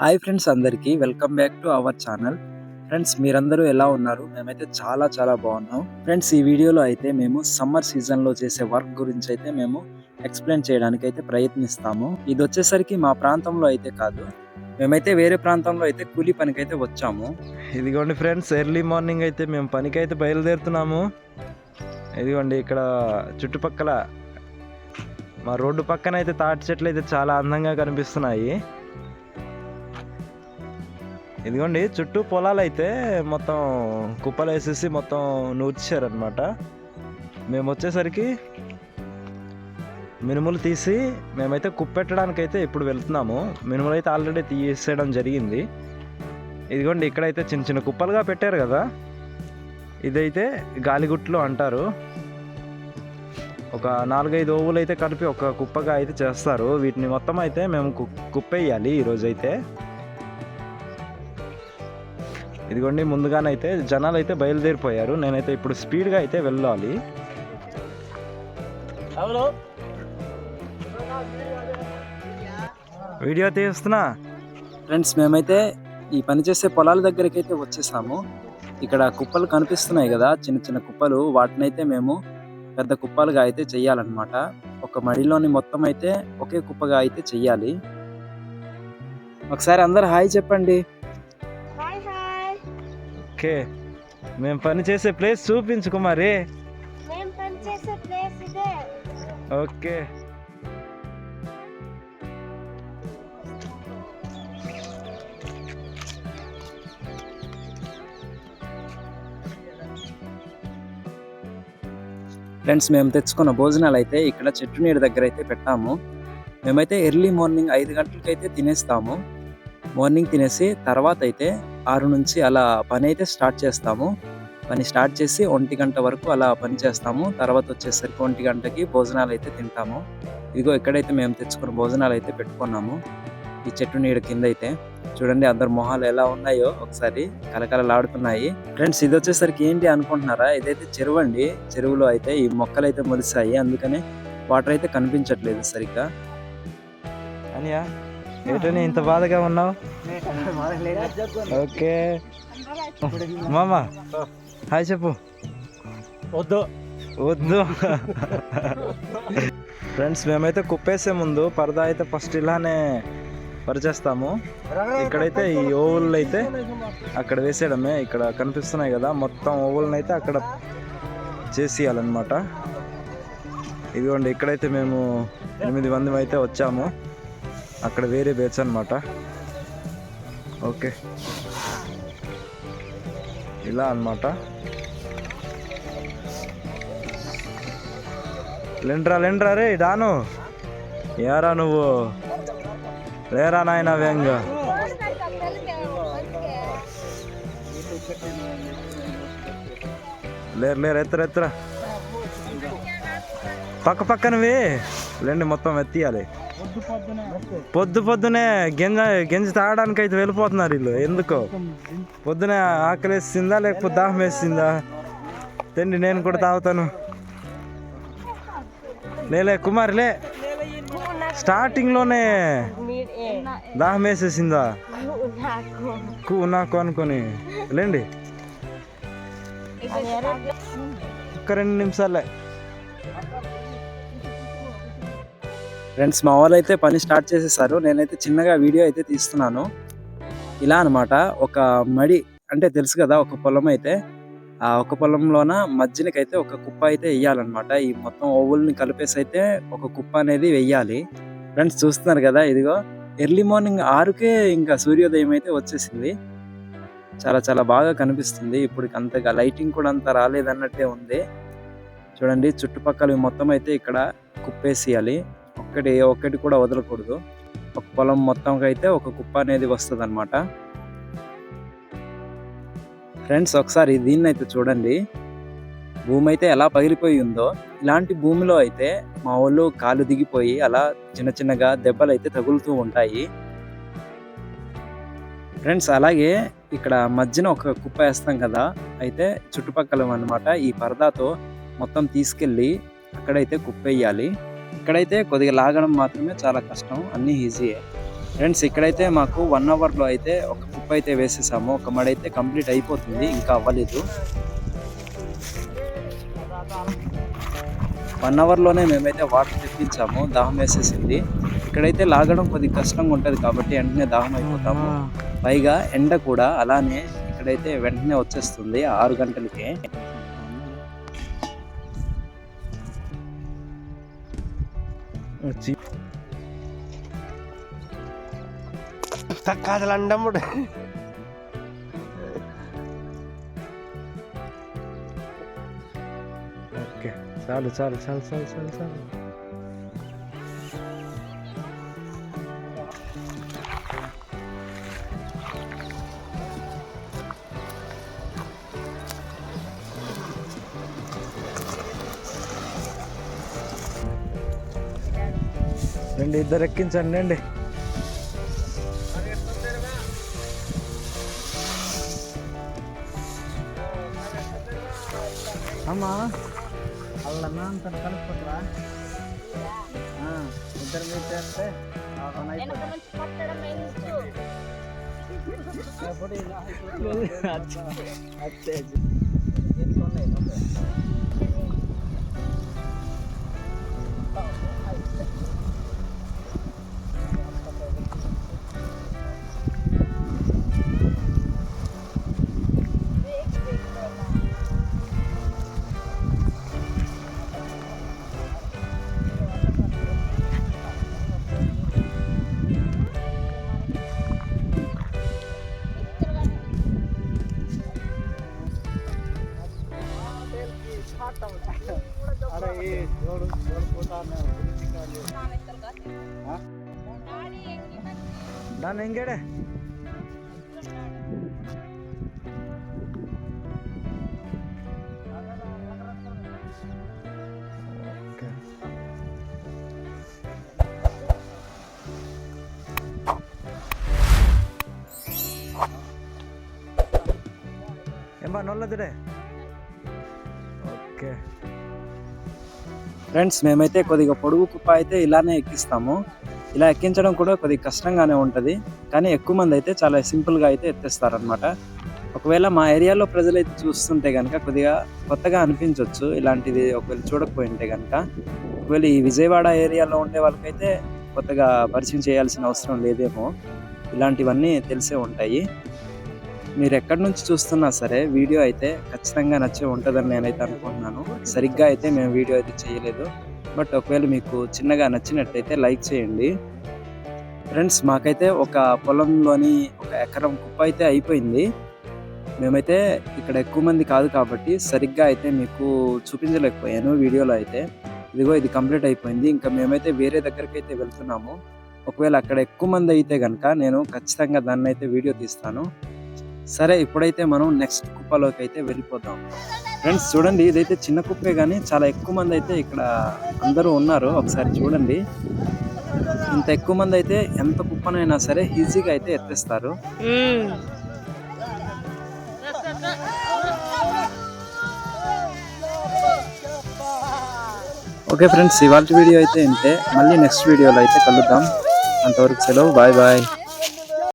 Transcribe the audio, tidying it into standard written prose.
Hi friends, అందరికీ welcome back to our channel. Friends, మీరందరూ ఎలా ఉన్నారు? మేమైతే చాలా బాగున్నాం. ఫ్రెండ్స్, ఈ వీడియోలో అయితే మేము సమ్మర్ సీజన్లో చేసే వర్క్ గురించి అయితే మేము ఎక్స్ప్లెయిన్ చేయడానికి అయితే ప్రయత్నిస్తాము. ఇది వచ్చేసరికి మా ప్రాంతంలో అయితే కాదు, మేమైతే వేరే ప్రాంతంలో అయితే కూలీ పనికైతే వచ్చాము. ఇదిగోండి ఫ్రెండ్స్, ఎర్లీ మార్నింగ్ అయితే మేము పనికైతే బయలుదేరుతున్నాము. ఇదిగోండి ఇక్కడ చుట్టుపక్కల మా రోడ్డు పక్కన అయితే తాటి చెట్లు అయితే చాలా అందంగా కనిపిస్తున్నాయి. ఇదిగోండి చుట్టూ పొలాలు అయితే మొత్తం కుప్పలు వేసేసి మొత్తం నూర్చారనమాట. మేము వచ్చేసరికి మినుములు తీసి మేమైతే కుప్పెట్టడానికి అయితే ఇప్పుడు వెళ్తున్నాము. మినుములు అయితే ఆల్రెడీ తీసేయడం జరిగింది. ఇదిగోండి ఇక్కడైతే చిన్న చిన్న కుప్పలుగా పెట్టారు కదా, ఇదైతే గాలిగుట్లు అంటారు. ఒక 4-5 ఓవులు అయితే కలిపి ఒక కుప్పగా అయితే చేస్తారు. వీటిని మొత్తం అయితే మేము కుప్పేయాలి ఈరోజైతే. ఇదిగోండి ముందుగానైతే జనాలు అయితే బయలుదేరిపోయారు. నేనైతే ఇప్పుడు స్పీడ్గా అయితే వెళ్ళాలి. వీడియో తీస్తున్నా. ఫ్రెండ్స్, మేమైతే ఈ పని చేసే పొలాల దగ్గరికి అయితే వచ్చేసాము. ఇక్కడ కుప్పలు కనిపిస్తున్నాయి కదా, చిన్న చిన్న కుప్పలు. వాటినైతే మేము పెద్ద కుప్పలుగా అయితే చెయ్యాలన్నమాట. ఒక మడిలోని మొత్తం అయితే ఒకే కుప్పగా అయితే చెయ్యాలి. ఒకసారి అందరు హాయ్ చెప్పండి. ఓకే, మేము పని చేసే ప్లేస్ చూపించు కుమారి. ఓకే, ఫ్రెండ్స్, మేము తెచ్చుకున్న భోజనాలు అయితే ఇక్కడ చెట్టు నీడ దగ్గర అయితే పెట్టాము. మేమైతే ఎర్లీ మార్నింగ్ 5 గంటలకైతే తినేస్తాము. మార్నింగ్ తినేసి తర్వాత అయితే 6 నుంచి అలా పని అయితే స్టార్ట్ చేస్తాము. పని స్టార్ట్ చేసి 1 గంట వరకు అలా పని చేస్తాము. తర్వాత వచ్చేసరికి 1 గంటకి భోజనాలు అయితే తింటాము. ఇదిగో ఇక్కడైతే మేము తెచ్చుకున్న భోజనాలు అయితే పెట్టుకున్నాము. ఈ చెట్టు నీడ కింద అయితే చూడండి అందరు మొహాలు ఎలా ఉన్నాయో ఒకసారి కలకలలాడుతున్నాయి. ఫ్రెండ్స్, ఇది వచ్చేసరికి ఏంటి అనుకుంటున్నారా? ఇదైతే చెరువు అండి. చెరువులో అయితే ఈ మొక్కలు అయితే మొలిసాయి, అందుకనే వాటర్ అయితే కనిపించట్లేదు సరిగ్గా. అనియా ఏటని ఇంత బాధగా ఉన్నావు? ఓకే మామ హాయ్ చెప్పు. వద్దు వద్దు. ఫ్రెండ్స్, మేమైతే కుప్పేసే ముందు పరదా అయితే ఫస్ట్ ఇలానే పరిచేస్తాము. ఇక్కడైతే ఈ ఓవులను అయితే అక్కడ వేసేయడమే. ఇక్కడ కనిపిస్తున్నాయి కదా, మొత్తం ఓవులను అయితే అక్కడ చేసేయాలన్నమాట. ఇదిగోండి ఇక్కడైతే మేము 8 మంది అయితే వచ్చాము. అక్కడ వేరే బేచ్ అనమాట. ఓకే, ఇలా అన్నమాట. లెండ్రా రే డాను, ఏరా నువ్వు లేరా నాయన వేంగ. లేరు ఎత్తరా పక్కనవి లేండి, మొత్తం ఎత్తియాలి. పొద్దునే గెంజి తాగడానికి అయితే వెళ్ళిపోతున్నారు వీళ్ళు. ఎందుకో పొద్దునే ఆకలేసిందా లేకపోతే దాహం వేసిందా తిండి. నేను కూడా తాగుతాను. లేలే కుమారి లే, స్టార్టింగ్ లోనే దాహం వేసేసిందా నాకు అనుకొని లేండి. ఒక్క 2 నిమిషాలే. ఫ్రెండ్స్, మా వాళ్ళు అయితే పని స్టార్ట్ చేసేసారు. నేనైతే చిన్నగా వీడియో అయితే తీస్తున్నాను. ఇలా అనమాట. ఒక మడి అంటే తెలుసు కదా, ఒక పొలం అయితే ఆ ఒక పొలంలోన మధ్యనకైతే ఒక కుప్ప అయితే వేయాలన్నమాట. ఈ మొత్తం ఓవుల్ని కలిపేసి అయితే ఒక కుప్ప అనేది వెయ్యాలి. ఫ్రెండ్స్, చూస్తున్నారు కదా, ఇదిగో ఎర్లీ మార్నింగ్ 6కే ఇంకా సూర్యోదయం అయితే వచ్చేసింది. చాలా బాగా కనిపిస్తుంది. ఇప్పుడు అంతగా లైటింగ్ కూడా అంత రాలేదన్నట్టే ఉంది. చూడండి చుట్టుపక్కల మొత్తం అయితే ఇక్కడ కుప్పేసేయాలి. ఒక్కటి కూడా వదలకూడదు. ఒక పొలం మొత్తం అయితే ఒక కుప్ప అనేది వస్తుంది అనమాట. ఫ్రెండ్స్, ఒకసారి దీన్ని అయితే చూడండి. భూమి అయితే ఎలా పగిలిపోయి ఉందో. ఇలాంటి భూమిలో అయితే మా వాళ్ళు కాలు దిగిపోయి అలా చిన్నగా దెబ్బలు అయితే తగులుతూ ఉంటాయి. ఫ్రెండ్స్, అలాగే ఇక్కడ మధ్యన ఒక కుప్ప వేస్తాం కదా, అయితే చుట్టుపక్కల అన్నమాట ఈ పరదాతో మొత్తం తీసుకెళ్ళి అక్కడైతే కుప్పేయాలి. ఇక్కడైతే కొద్దిగా లాగడం మాత్రమే చాలా కష్టం, అన్నీ ఈజీయే. ఫ్రెండ్స్ ఇక్కడైతే మాకు 1 అవర్లో అయితే ఒక కుప్ప అయితే వేసేసాము. ఒక మడి అయితే కంప్లీట్ అయిపోతుంది, ఇంకా అవ్వలేదు. 1 అవర్లోనే మేమైతే వాటర్ తెప్పించాము, దాహం వేసేసింది. ఇక్కడైతే లాగడం కొద్దిగా కష్టంగా ఉంటుంది కాబట్టి వెంటనే దాహం అయిపోతాము. పైగా ఎండ కూడా అలానే ఇక్కడైతే వెంటనే వచ్చేస్తుంది 6 గంటలకే. కాదలండమ్ముడు ఓకే, చాలు చాలు చాలు చాలు చాలు చాలు. రండి, ఇద్దరు ఎక్కించండి అండి. అమ్మా అల్లన్నా అంత కలుపుకుంటారా? ఇద్దరు మీరు చేస్తే ನಾನು ಹೆಂಗಡೆ ಎಂಬ ನೊಲ್ಲದಿಡೆ. ఓకే ఫ్రెండ్స్ మేమైతే కొద్దిగా పొడుగు కుప్ప అయితే ఇలానే ఎక్కిస్తాము. ఇలా ఎక్కించడం కూడా కొద్దిగా కష్టంగానే ఉంటుంది, కానీ ఎక్కువ మంది అయితే చాలా సింపుల్గా అయితే ఎత్తేస్తారనమాట. ఒకవేళ మా ఏరియాలో ప్రజలైతే చూస్తుంటే కనుక కొద్దిగా కొత్తగా అనిపించవచ్చు ఇలాంటిది, ఒకవేళ చూడకపోయింటే కనుక. ఒకవేళ ఈ విజయవాడ ఏరియాలో ఉండే వాళ్ళకైతే కొత్తగా పరిచయం చేయాల్సిన అవసరం లేదేమో, ఇలాంటివన్నీ తెలిసే ఉంటాయి. మీరు ఎక్కడి నుంచి చూస్తున్నా సరే వీడియో అయితే ఖచ్చితంగా నచ్చే ఉంటుందని నేనైతే అనుకుంటున్నాను. సరిగ్గా అయితే మేము వీడియో అయితే చేయలేదు, బట్ ఒకవేళ మీకు చిన్నగా నచ్చినట్టయితే లైక్ చేయండి. ఫ్రెండ్స్ మాకైతే ఒక పొలంలోని 1 ఎకరం కుప్ప అయితే అయిపోయింది. మేమైతే ఇక్కడ ఎక్కువ మంది కాదు కాబట్టి సరిగ్గా అయితే మీకు చూపించలేకపోయాను వీడియోలో అయితే. ఇదిగో ఇది కంప్లీట్ అయిపోయింది. ఇంకా మేమైతే వేరే దగ్గరికి అయితే వెళ్తున్నాము. ఒకవేళ అక్కడ ఎక్కువ మంది అయితే కనుక నేను ఖచ్చితంగా దాన్ని అయితే వీడియో తీస్తాను. సరే, ఇప్పుడైతే మనం నెక్స్ట్ కుప్పలోకి అయితే వెళ్ళిపోతాం. ఫ్రెండ్స్ చూడండి, ఇదైతే చిన్న కుప్పే కానీ చాలా ఎక్కువ మంది అయితే ఇక్కడ అందరూ ఉన్నారు. ఒకసారి చూడండి, ఇంత ఎక్కువ మంది అయితే ఎంత కుప్పనైనా సరే ఈజీగా అయితే ఎత్తేస్తారు. ఓకే ఫ్రెండ్స్, ఇవాళ వీడియో అయితే ఇంతే. మళ్ళీ నెక్స్ట్ వీడియోలో అయితే కలుద్దాం. అంతవరకు సెలవు, బాయ్ బాయ్.